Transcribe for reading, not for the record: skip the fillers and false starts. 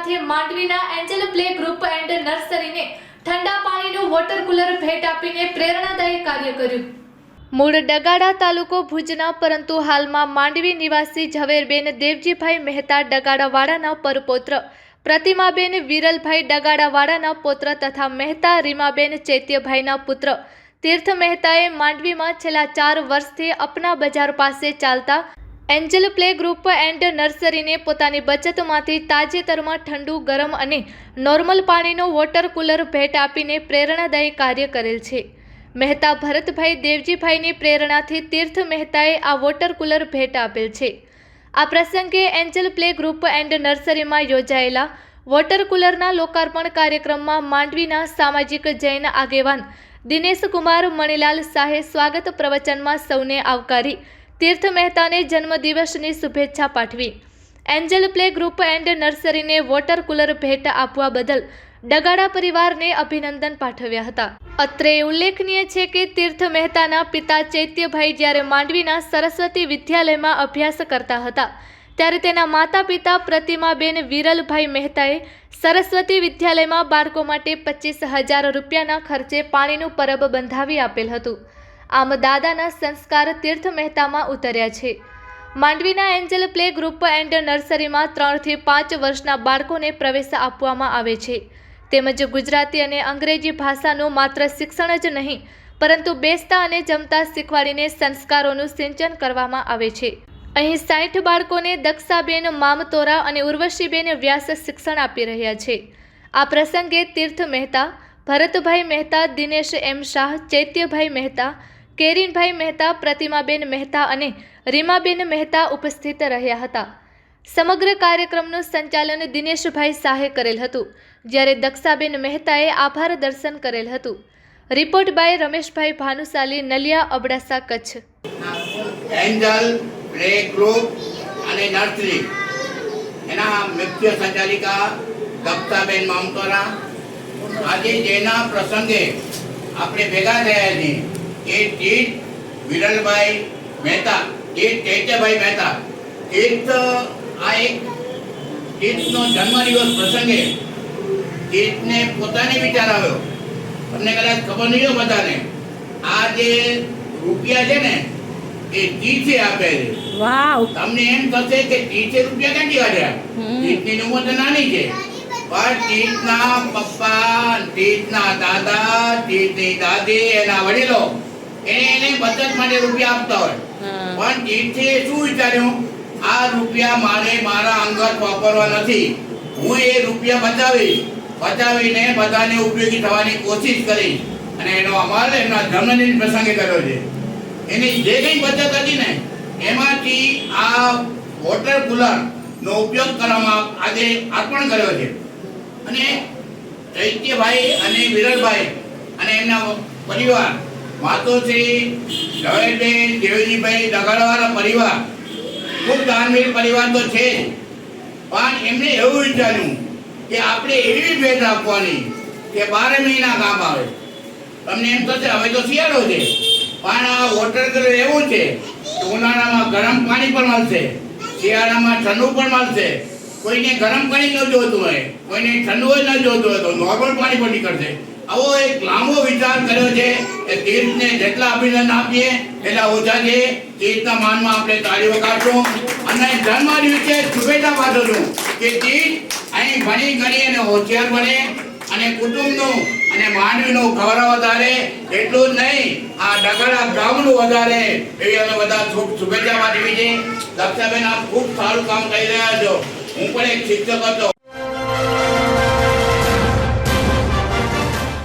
સાથે માંડવીના Angel play group and નર્સરીને ઠંડા પાણીનું વોટર કુલર ભેટ આપીને પ્રેરણાદાયી કાર્ય કર્યું। મૂળ ડગાડા તાલુકો ભુજના પરંતુ હાલમાં માંડવી નિવાસી ઝવેરબેન દેવજીભાઈ મહેતા ડગાડાવાડાના પરપૌત્ર, પ્રતિમાબેન વિરલભાઈ ડગાડાવાડાના પૌત્ર તથા મહેતા રીમાબેન ચૈત્યભાઈના પુત્ર તીર્થ મહેતાએ માંડવીમાં છેલ્લા 4 વર્ષથી અપના બજાર પાસે ચાલતા એન્જલ પ્લે ગ્રુપ એન્ડ નર્સરીને પોતાની બચતમાંથી તાજેતરમાં ઠંડુ, ગરમ અને નોર્મલ પાણીનો વોટર કુલર ભેટ આપીને પ્રેરણાદાયી કાર્ય કરેલ છે। મહેતા ભરતભાઈ દેવજીભાઈની પ્રેરણાથી તીર્થ મહેતાએ આ વોટર કુલર ભેટ આપેલ છે। આ પ્રસંગે એન્જલ પ્લે ગ્રુપ એન્ડ નર્સરીમાં યોજાયેલા વોટર કુલરના લોકાર્પણ કાર્યક્રમમાં માંડવીના સામાજિક જૈન આગેવાન દિનેશ કુમાર મણીલાલ શાહે સ્વાગત પ્રવચનમાં સૌને આવકારી તીર્થ મહેતાને જન્મદિવસની શુભેચ્છા પાઠવી। એન્જલ પ્લે ગ્રુપ એન્ડ નર્સરીને વોટર કુલર ભેટ આપવા બદલ ડગાડા પરિવારને અભિનંદન પાઠવ્યા હતા। અત્રે ઉલ્લેખનીય છે કે તીર્થ મહેતાના પિતા ચૈત્યભાઈ જ્યારે માંડવીના સરસ્વતી વિદ્યાલયમાં અભ્યાસ કરતા હતા ત્યારે તેના માતા પિતા પ્રતિમાબેન વિરલભાઈ મહેતાએ સરસ્વતી વિદ્યાલયમાં બાળકો માટે 25,000 રૂપિયાના ખર્ચે પાણીનું પરબ બંધાવી આપેલ હતું। આમ દાદાના સંસ્કાર તીર્થ મહેતામાં ઉતર્યા છે। માંડવીના એન્જલ પ્લે ગ્રુપ એન્ડ નર્સરીમાં 3 થી 5 વર્ષના બાળકોને પ્રવેશ આપવામાં આવે છે। તેમજ ગુજરાતી અને અંગ્રેજી ભાષાનું માત્ર શિક્ષણ જ નહીં પરંતુ બેસતા અને જમતા શીખવાડીને સંસ્કારોનું સિંચન કરવામાં આવે છે। અહીં 60 બાળકોને દક્ષાબેન મામતોરા અને ઉર્વશીબેન વ્યાસ શિક્ષણ આપી રહ્યા છે। આ પ્રસંગે તીર્થ મહેતા, ભરતભાઈ મહેતા, દિનેશ એમ શાહ, ચૈત્યભાઈ મહેતા, કેરીનભાઈ મહેતા, પ્રતિમાબેન મહેતા અને રીમાબેન મહેતા ઉપસ્થિત રહ્યા હતા। સમગ્ર કાર્યક્રમનું સંચાલન દિનેશભાઈ શાહે કરેલ હતું, જ્યારે દક્ષાબેન મહેતાએ આભાર દર્શન કરેલ હતું। Report by Rameshbhai Bhanushali, Naliya, Abdasa, Kutch. Angel play group અને નર્સરી એના મુખ્ય સંચાલિકા દક્ષાબેન મામતોરા આજે જેના પ્રસંગે આપણે ભેગા થયા છીએ એ તીર્થ વિરલભાઈ મહેતા, તીર્થ ચૈત્યભાઈ મહેતા, તીર્થ આ એક તીર્થનો જન્મદિવસ પ્રસંગે તીર્થને પોતાને વિચાર આવ્યો, તમને કદાચ ખબર નહીં હોય બધાને, આ જે રૂપિયા છે ને એ તીર્થે આપે છે। વાવ, તમને એમ થશે કે તીર્થે રૂપિયા ક્યાંથી કાઢ્યા? તીર્થની ઉંમર તો નાની છે, પણ તીર્થના પપ્પા, તીર્થના દાદા, તીર્થની દાદી, એના વડીલો એને બચત માટે રૂપિયા આપતા હોય, પણ તીર્થે શું વિચાર્યું, આ રૂપિયા મારે મારા અંગત વાપરવા નથી, હું એ રૂપિયા બચાવીને બધાને ઉપયોગી થવાની કોશિશ કરી અને એનો અમલ એમના જન્મદિન પ્રસંગે કર્યો છે। એની જે કંઈ બચત હતી ને એમાંથી આ વોટર કુલર નો ઉપયોગ કરવામાં આજે અર્પણ કર્યો છે। અને ચૈત્યભાઈ અને વિરલભાઈ અને એમના પરિવાર, માતોશ્રી ઝવેરબેન દેવજીભાઈ ડગાડાવાળા પરિવાર ખૂબ દાનવીર પરિવાર તો છે, પણ એમને એવું વિચાર્યું કે આપણે એવી ભેટ આપવાની કે 12 મહિના કામ આવે। તમને એમ થશે હવે તો શિયાળો છે, પણ આ વોટર કલર એવું છે કે ઉનાળામાં ગરમ પાણી પણ મળશે, શિયાળામાં ઠંડુ પણ મળશે। કોઈને ગરમ પાણી ન જોતું હોય, કોઈને ઠંડુ જ ન જોતું હોય તો નોર્મલ પાણી પણ નીકળશે। આવો એક લાંબો વિચાર કર્યો છે કે તીર્થને જેટલા અભિનંદન આપીએ એટલા ઓછા છે। તીર્થના માનમાં આપણે તાળીઓ કાઢશું અને જન્મદિવસે શુભેચ્છા પાઠવું કે તીર્થ અહીં ભણી ગણી અને હોશિયાર બને અને કુટુંબનું અને માંડવીનું ગૌરવ વધારે, એટલું જ નહીં આ ડગાડા ગામનું વધારે, એવી અમે બધા શુભેચ્છા પાઠવી છે। દક્ષાબેન, આપ ખૂબ સારું કામ કરી રહ્યા છો। હું પણ એક શિક્ષક હતો,